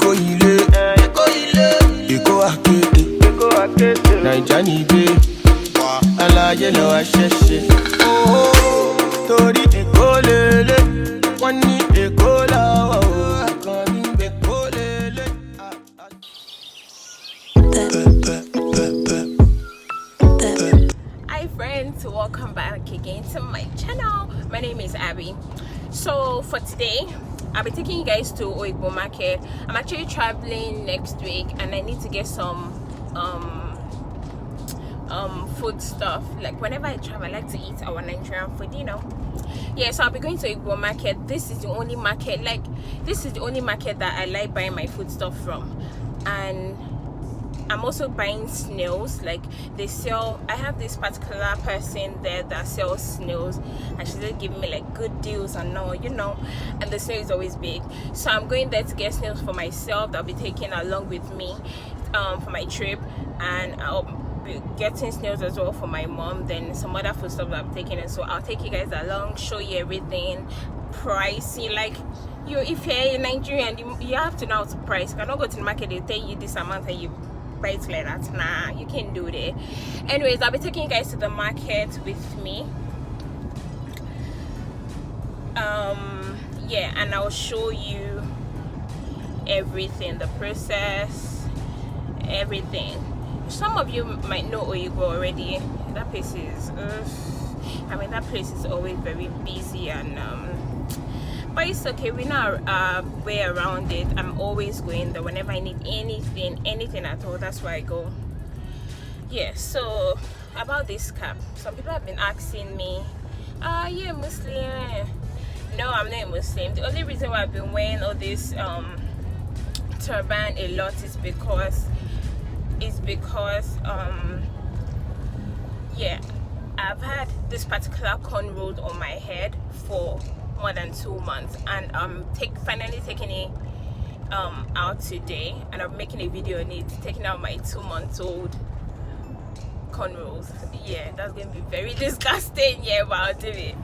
Eko akete, Naijani be, alaye lo asheshe. Oh, tori eko lele, wani eko la, kami eko lele. Hi friends, welcome back again to my channel. My name is Abby. So for today, I'll be taking you guys to Oyingbo Market. I'm actually traveling next week and I need to get some food stuff. Like whenever I travel, I like to eat our Nigerian food, you know. Yeah, so I'll be going to Oyingbo Market. This is the only market, that I like buying my food stuff from. And I'm also buying snails. Like they sell, I have this particular person there that sells snails and she's just giving me like good deals and all, you know, and the snail is always big. So I'm going there to get snails for myself that I'll be taking along with me for my trip, and I'll be getting snails as well for my mom, then some other food stuff that I'm taking. And so I'll take you guys along, show you everything, pricing. Like if you're in Nigeria and you have to know how to price. You cannot go to the market, they tell you this amount and you buy it like that. Nah, you can't do that. Anyways, I'll be taking you guys to the market with me. Yeah, and I'll show you everything, the process, everything. Some of you might know Oyingbo already. That place is that place is always very busy, and but it's okay, we know our way around it. I'm always going there whenever I need anything at all. That's where I go. Yeah, so about this cap, some people have been asking me, are you a Muslim? No, I'm not a Muslim. The only reason why I've been wearing all this turban a lot is because yeah, I've had this particular cornrow on my head for more than 2 months, and I'm finally taking it out today, and I'm making a video on it, taking out my 2-month-old cornrows. Yeah, that's gonna be very disgusting, yeah, but I'll do it.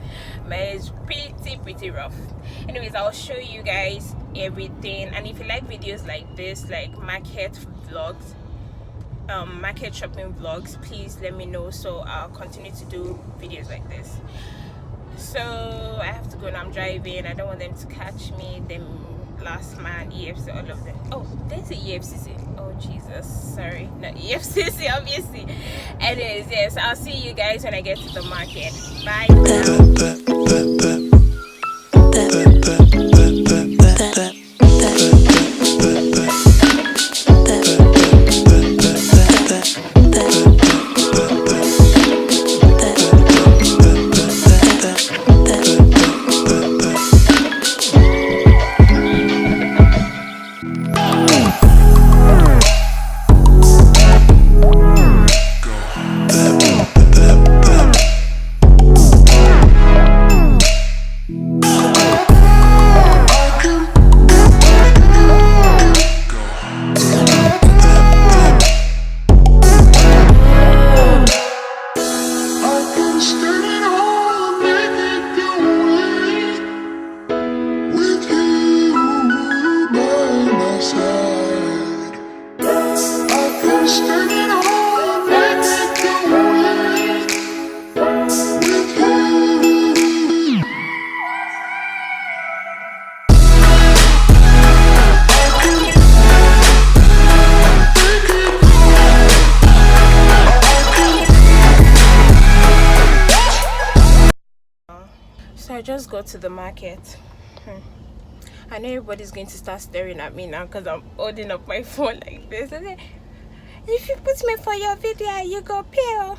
Man, it's pretty rough. Anyways, I'll show you guys everything, and if you like videos like this, like market vlogs, market shopping vlogs, please let me know, so I'll continue to do videos like this. So I have to go now. I'm driving. I don't want them to catch me. Them last man, EFC, all of them. Oh, there's a EFCC. Oh Jesus, sorry, not EFCC, obviously. Anyways, yes, I'll see you guys when I get to the market. Bye. So I just got to the market. I know everybody's going to start staring at me now because I'm holding up my phone like this. And if you put me for your video, you go pale.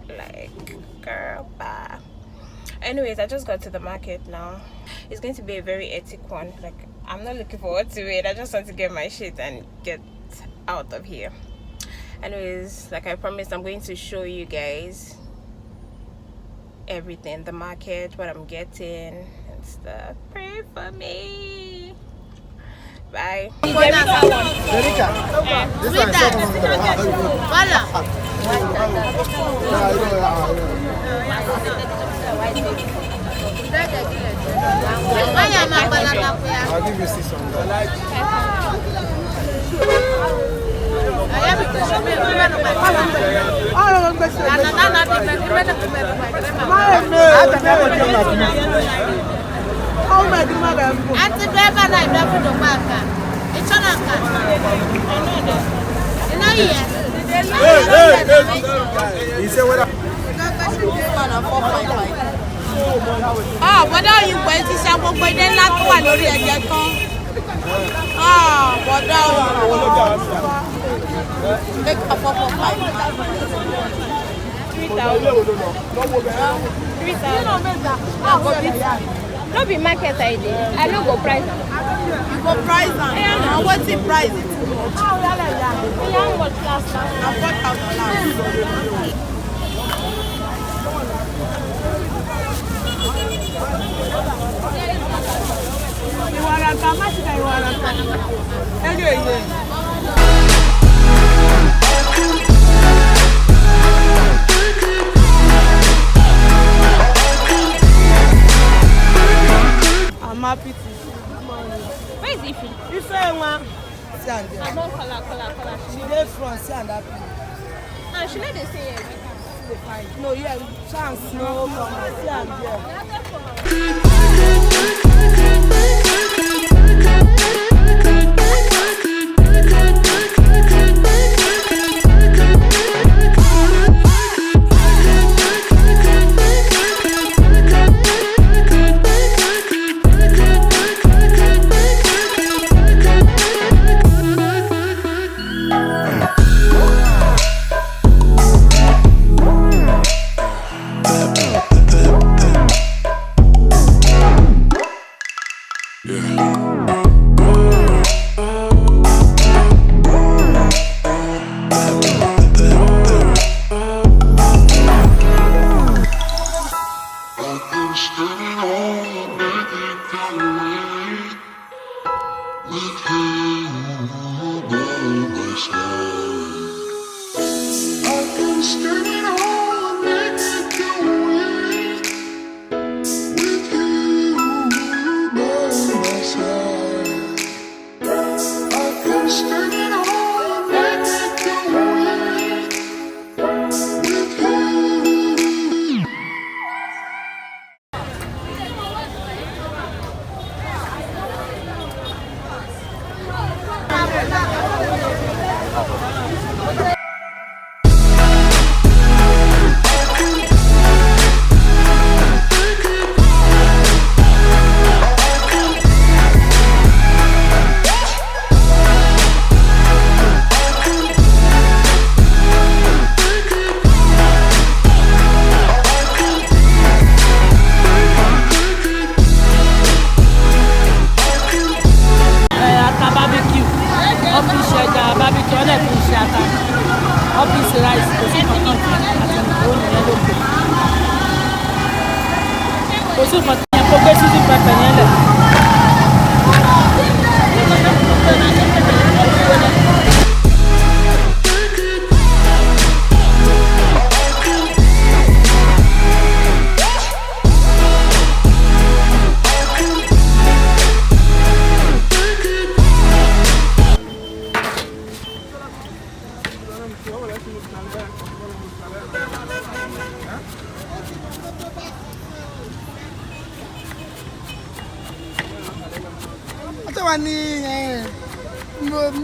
Like, girl, bah. Anyways, I just got to the market now. It's going to be a very hectic one. Like, I'm not looking forward to it. I just want to get my shit and get out of here. Anyways, like I promised, I'm going to show you guys everything, the market, what I'm getting and stuff. Pray for me. Bye. I'll give you 600. bọ́dọ̀ Oyingbo ti ṣe gbogbo ilé ńlá tó wà lórí ẹ̀jẹ̀ kan. Bọ́dọ̀ Oyingbo. Make a 445. 3,000. No be market I dey. I no go price am. You go price am. What's the price? How much last time? Na 4,000 last. I'm happy to see. Where is Ife? Ife one. See and there. I'm on color. She dey front, see and happy. And she no dey say yes. No, yeah, chance no come see and there.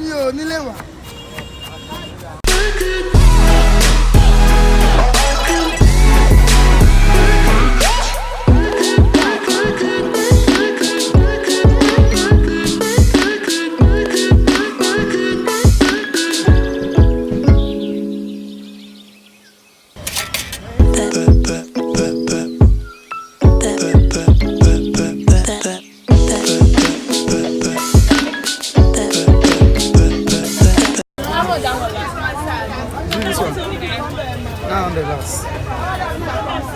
Mi ò nílé wà.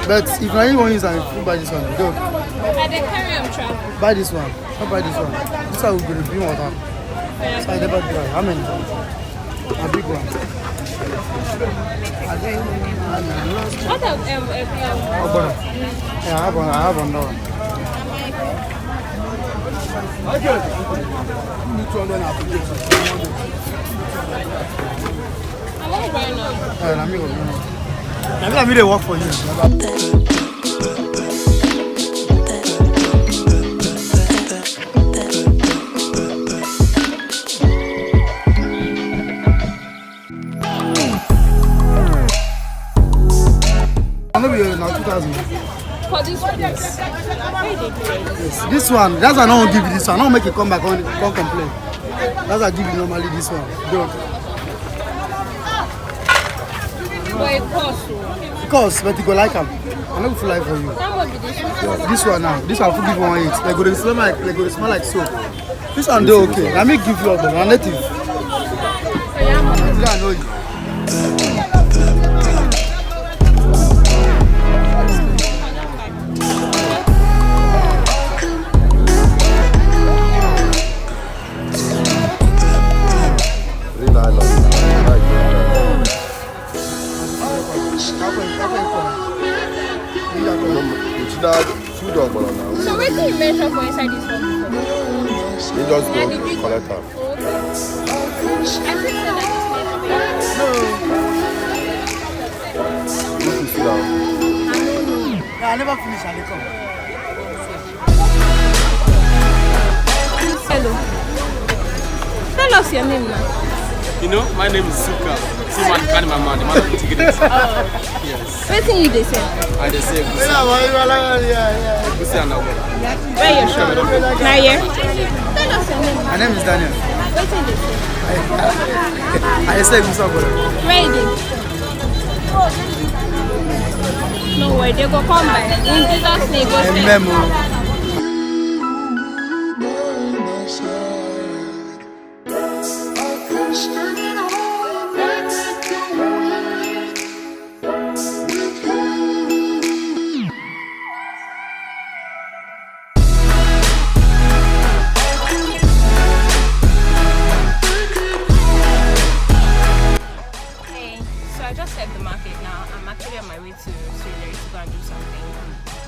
But if you want to use and you buy this one, go. I dey carry am travel. Buy this one. Don't buy this one. This one will be the big one. So I never buy. How many? A big one. What of Oh, brother. Yeah, I have one now. I Why not? Let me they work for you. Maybe now 2000. For this one, yes. Yes. This one, that's why I don't give you this one. I don't make it come back on, can't complain. That's why I give you normally this one. Don't. But it costs. Of course, but you go like them. I know feel like for you. How much is this one? This one now, this one will give 1.8. They go smell like soap. This one they okay. Let me give you up, I'm native. I know you. So where did you measure for inside this one before? You just go collect her. I never finish and they come. Hello. Tell us your name now. You know, my name is Suka. See, man, carry my man, the man of the ticket. Yes. Where thing you they say? I just say, Gusi and Abu. Where your shop? Now here. Tell us your name. My name is Daniel. Where thing they say? I say Musa. Where is it? No way, they go come back. In Jesus' name, go stay. Memo. I just left the market now. I'm actually on my way to Surrey to go and do something.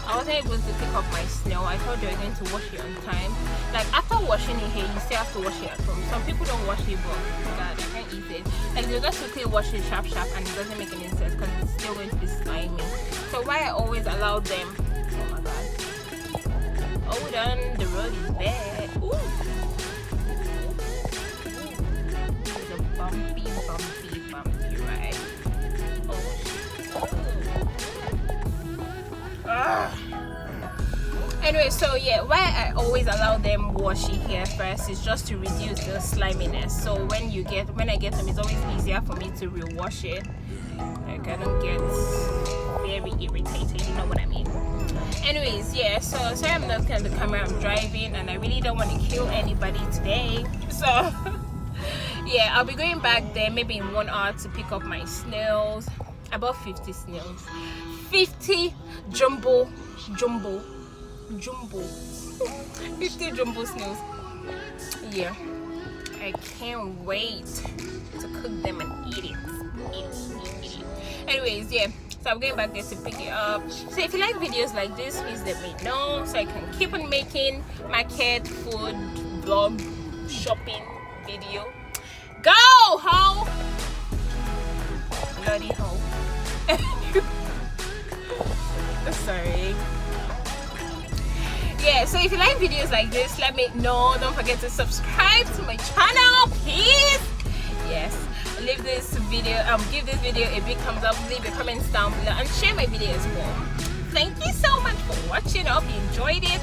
I wasn't able to pick up my snail. I thought they were going to wash it on time. Like after washing it here, you still have to wash it at home. Some people don't wash it, but God, I can't eat it. Like they just quickly wash it sharp and it doesn't make any sense because it's still going to be slimy. So why I always allow them? Oh my God! Hold on, the road is bad. Ooh. It's a bumpy ride. Anyway, so yeah, why I always allow them wash it here first is just to reduce the sliminess. So when I get them, it's always easier for me to rewash it. Like I don't get very irritated, you know what I mean? Anyways, yeah, so sorry I'm not looking at the camera, I'm driving and I really don't want to kill anybody today. So yeah, I'll be going back there maybe in 1 hour to pick up my snails. About 50 snails. 50 jumbo 50 jumbo snails. Yeah, I can't wait to cook them and eat it. Anyways, yeah, so I'm going back there to pick it up. So if you like videos like this, please let me know so I can keep on making market food vlog shopping video. Go ho, bloody ho. Sorry. Yeah, so if you like videos like this, let me know. Don't forget to subscribe to my channel, please. Yes, leave this video give this video a big thumbs up, leave your comments down below and share my video as well. Thank you so much for watching. I hope you enjoyed it.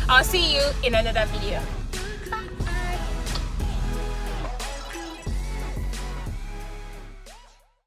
I'll see you in another video.